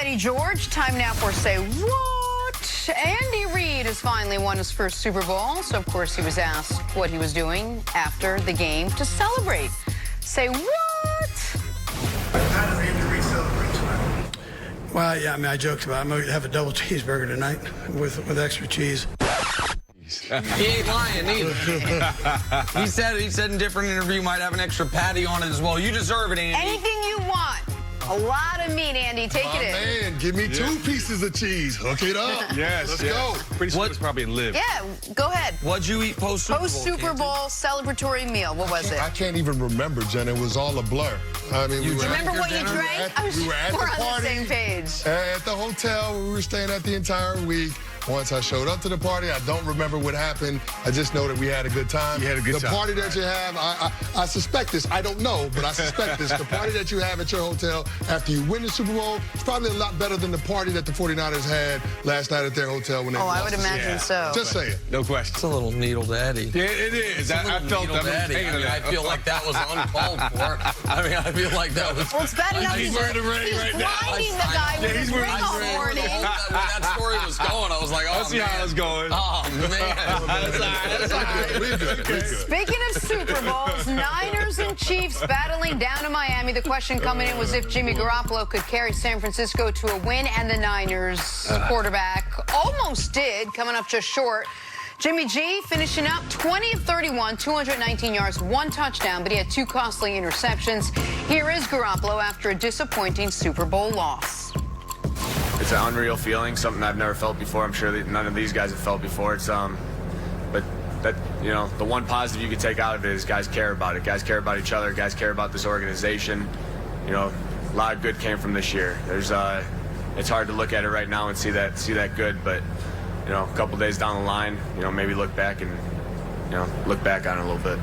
Eddie George. Time now for Say What? Andy Reid has finally won his first Super Bowl, so of course he was asked what he was doing after the game to celebrate. Say what? How does Andy Reid celebrate tonight? Well, yeah, I mean, I joked about it. I'm going to have a double cheeseburger tonight with extra cheese. He ain't lying either. he said in a different interview might have an extra patty on it as well. You deserve it, Andy. Anything you want. A lot of meat, Andy. Take it in. Man, give me 2 pieces of cheese. Hook it up. Let's go. Pretty sure it's probably in LIV. Yeah, go ahead. What'd you eat post-Super Bowl? Post-Super Bowl celebratory meal. What was it? I can't even remember, Jen. It was all a blur. I mean, we were Remember what you drank? we were at We're the on party, the same page. at the hotel where we were staying at the entire week. Once I showed up to the party, I don't remember what happened. I just know that we had a good time. You had a good time. The party that you have, I suspect this. I don't know, but I suspect this. The party that you have at your hotel after you win the Super Bowl is probably a lot better than the party that the 49ers had last night at their hotel when they lost. I would imagine so. Just saying. No question. It's a little needle to Eddie. Yeah, it is. I felt that. I feel like that was uncalled for. I mean, I feel like that was... Well, it's bad enough He's wearing the ring right now. blinding the guy with his ring all morning. When that story was going, I was like, oh, Let's see how it's going. Oh, man. That's all right. We're good. Speaking of Super Bowls, Niners and Chiefs battling down in Miami. The question coming in was if Jimmy Garoppolo could carry San Francisco to a win, and the Niners quarterback almost did, coming up just short. Jimmy G finishing up 20 of 31, 219 yards, 1 touchdown, but he had 2 costly interceptions. Here is Garoppolo after a disappointing Super Bowl loss. It's an unreal feeling, something I've never felt before. I'm sure that none of these guys have felt before. It's but that, you know, the one positive you can take out of it is guys care about it. Guys care about each other. Guys care about this organization. You know, a lot of good came from this year. There's it's hard to look at it right now and see that good, but you know, a couple days down the line, you know, maybe look back and look back on it a little bit.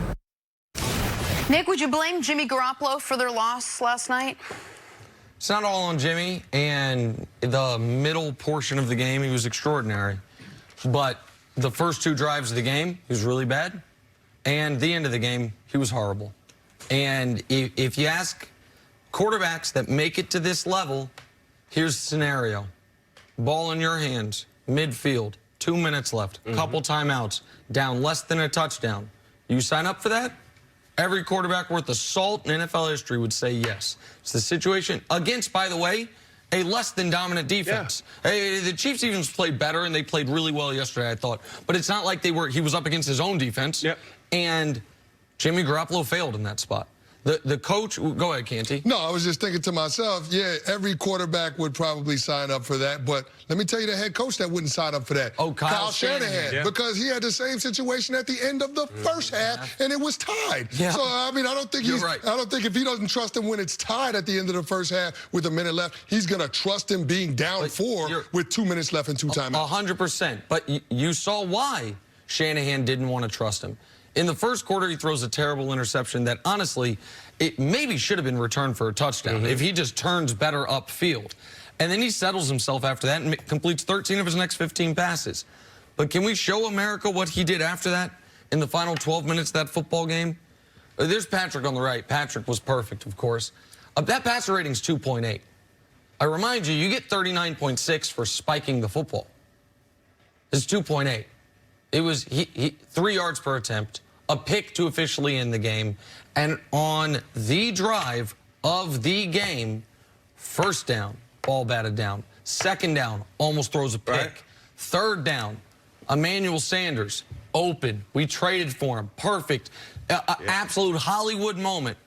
Nick, would you blame Jimmy Garoppolo for their loss last night? It's not all on Jimmy, and the middle portion of the game, he was extraordinary. But the first 2 drives of the game, he was really bad. And the end of the game, he was horrible. And if you ask quarterbacks that make it to this level, here's the scenario. Ball in your hands, midfield, 2 minutes left, couple timeouts, down less than a touchdown. You sign up for that? Every quarterback worth the salt in NFL history would say yes. It's the situation against, by the way, a less than dominant defense. Yeah. Hey, the Chiefs even played better, and they played really well yesterday, I thought. But it's not like he was up against his own defense. Yep. And Jimmy Garoppolo failed in that spot. The coach, go ahead, Canty. No, I was just thinking to myself, yeah, every quarterback would probably sign up for that. But let me tell you the head coach that wouldn't sign up for that. Oh, Kyle Shanahan. Yeah. Because he had the same situation at the end of the first half, and it was tied. Yeah. So, I mean, I don't think I don't think if he doesn't trust him when it's tied at the end of the first half with a minute left, he's going to trust him being down 4 with 2 minutes left and 2 timeouts. 100%. But you saw why Shanahan didn't want to trust him. In the first quarter, he throws a terrible interception that, honestly, it maybe should have been returned for a touchdown if he just turns better upfield. And then he settles himself after that and completes 13 of his next 15 passes. But can we show America what he did after that in the final 12 minutes of that football game? There's Patrick on the right. Patrick was perfect, of course. That passer rating's 2.8. I remind you, you get 39.6 for spiking the football. It's 2.8. It was 3 yards per attempt, a pick to officially end the game, and on the drive of the game, first down, ball batted down. Second down, almost throws a pick. Right. Third down, Emmanuel Sanders, open. We traded for him. Perfect. Absolute Hollywood moment.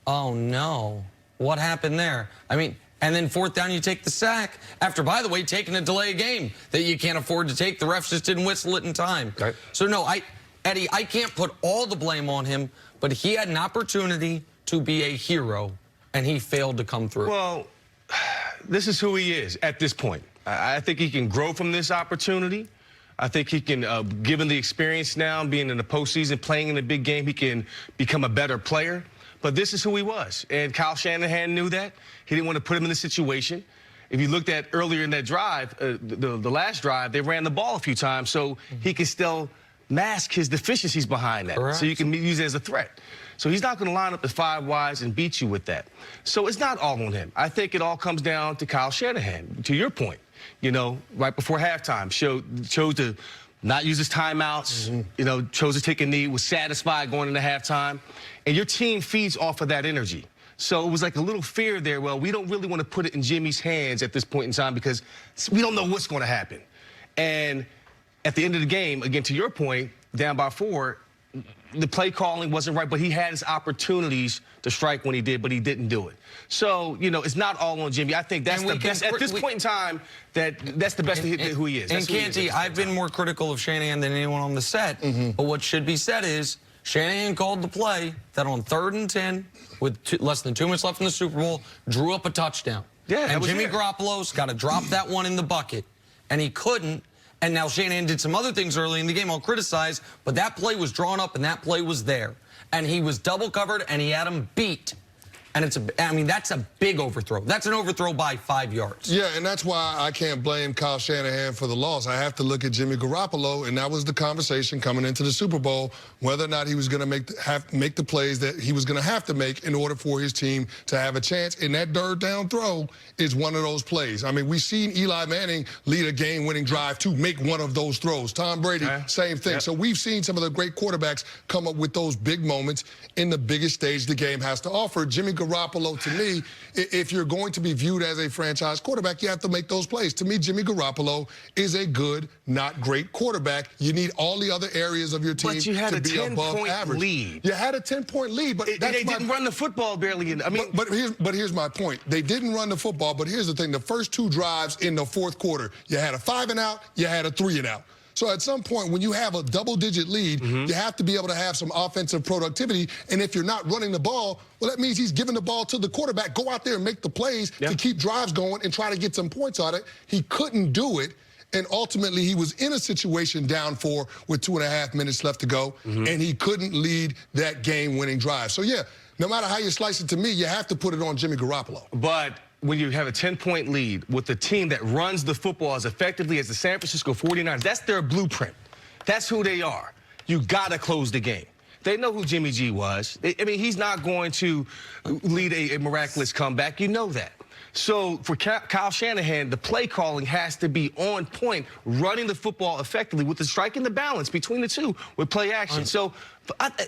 Oh, no. What happened there? I mean... And then fourth down, you take the sack after, by the way, taking a delay game that you can't afford to take. The refs just didn't whistle it in time. Right. So, no, Eddie, I can't put all the blame on him, but he had an opportunity to be a hero, and he failed to come through. Well, this is who he is at this point. I think he can grow from this opportunity. I think he can, given the experience now, being in the postseason, playing in a big game, he can become a better player. But this is who he was, and Kyle Shanahan knew that. He didn't want to put him in this situation. If you looked at earlier in that drive, the last drive, they ran the ball a few times, so he could still mask his deficiencies behind that. Correct. So you can use it as a threat. So he's not going to line up the 5 wides and beat you with that. So it's not all on him. I think it all comes down to Kyle Shanahan, to your point. You know, right before halftime, chose to not use his timeouts, you know, chose to take a knee, was satisfied going into halftime. And your team feeds off of that energy. So it was like a little fear there. Well, we don't really want to put it in Jimmy's hands at this point in time because we don't know what's going to happen. And at the end of the game, again, to your point, down by 4, the play calling wasn't right, but he had his opportunities to strike when he did, but he didn't do it. So, you know, it's not all on Jimmy. I think that's the best, at this point in time, that's the best who he is. And Canty, I've been more critical of Shanahan than anyone on the set, but what should be said is Shanahan called the play that on 3rd and 10, with less than 2 minutes left in the Super Bowl, drew up a touchdown. Yeah, and Jimmy Garoppolo's got to drop that one in the bucket, and he couldn't. And now Shanahan did some other things early in the game I'll criticize, but that play was drawn up and that play was there. And he was double covered and he had him beat. And I mean, that's a big overthrow. That's an overthrow by 5 yards. Yeah, and that's why I can't blame Kyle Shanahan for the loss. I have to look at Jimmy Garoppolo, and that was the conversation coming into the Super Bowl, whether or not he was going to make the plays that he was going to have to make in order for his team to have a chance. And that 3rd down throw is one of those plays. I mean, we've seen Eli Manning lead a game-winning drive to make one of those throws. Tom Brady, same thing. Yep. So we've seen some of the great quarterbacks come up with those big moments in the biggest stage the game has to offer. Jimmy Garoppolo, to me, if you're going to be viewed as a franchise quarterback, you have to make those plays. To me, Jimmy Garoppolo is a good, not great quarterback. You need all the other areas of your team to be above average. But you had a 10-point lead. You had a 10-point lead, but they didn't run the football barely. But here's my point. They didn't run the football, but here's the thing. The first 2 drives in the 4th quarter, you had a 5-and-out, you had a 3-and-out. So at some point, when you have a double-digit lead, you have to be able to have some offensive productivity. And if you're not running the ball, well, that means he's giving the ball to the quarterback. Go out there and make the plays to keep drives going and try to get some points on it. He couldn't do it. And ultimately, he was in a situation down 4 with 2.5 minutes left to go, and he couldn't lead that game-winning drive. So, yeah, no matter how you slice it, to me, you have to put it on Jimmy Garoppolo. But when you have a 10-point lead with a team that runs the football as effectively as the San Francisco 49ers, that's their blueprint. That's who they are. You got to close the game. They know who Jimmy G was. I mean, he's not going to lead a miraculous comeback. You know that. So for Kyle Shanahan, the play calling has to be on point, running the football effectively with the striking the balance between the two with play action. So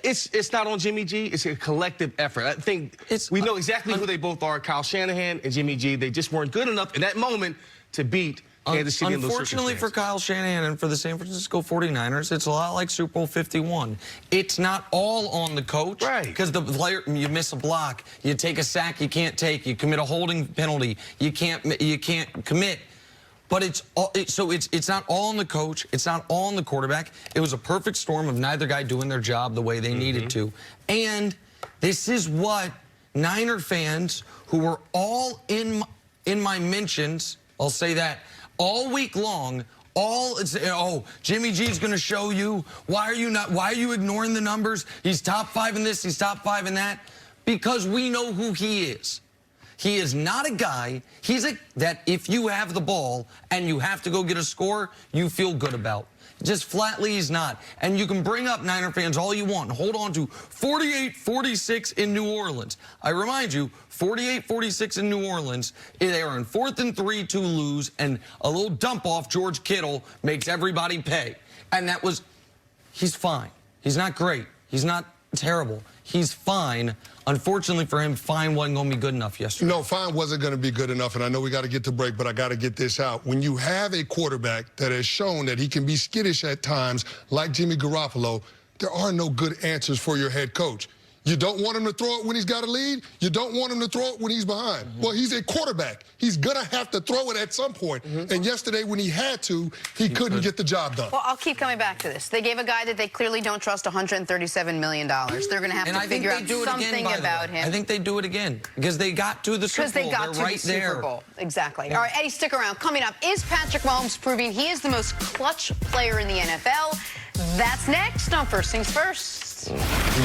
it's not on Jimmy G. It's a collective effort. I think we know exactly who they both are, Kyle Shanahan and Jimmy G. They just weren't good enough in that moment to beat Kansas City. Unfortunately for Kyle Shanahan and for the San Francisco 49ers, it's a lot like Super Bowl 51. It's not all on the coach. Right. Because the player, you miss a block, you take a sack you can't take, you commit a holding penalty, you can't commit. But it's not all on the coach. It's not all on the quarterback. It was a perfect storm of neither guy doing their job the way they needed to. And this is what Niner fans who were all in my mentions, I'll say that, all week long, oh, Jimmy G's going to show you. Why are you ignoring the numbers? He's top 5 in this, he's top 5 in that. Because we know who he is. He is not a guy, that if you have the ball and you have to go get a score, you feel good about. Just flatly, he's not. And you can bring up Niner fans all you want and hold on to 48-46 in New Orleans. I remind you, 48-46 in New Orleans, they are in 4th and 3 to lose, and a little dump off George Kittle makes everybody pay. And he's fine. He's not great. He's not terrible. He's fine. Unfortunately for him, fine wasn't going to be good enough yesterday. No, fine wasn't going to be good enough, and I know we got to get to break, but I got to get this out. When you have a quarterback that has shown that he can be skittish at times, like Jimmy Garoppolo, there are no good answers for your head coach. You don't want him to throw it when he's got a lead. You don't want him to throw it when he's behind. Well, he's a quarterback. He's going to have to throw it at some point. And yesterday, when he had to, he couldn't get the job done. Well, I'll keep coming back to this. They gave a guy that they clearly don't trust $137 million. They're going to have to figure out something about him. I think they do it again because they got to the Super Bowl. Because they got to the Super Bowl. Exactly. All right, Eddie, stick around. Coming up, is Patrick Mahomes proving he is the most clutch player in the NFL? That's next on First Things First. You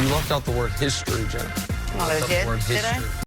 left out the word history, Jen. Oh, I did I?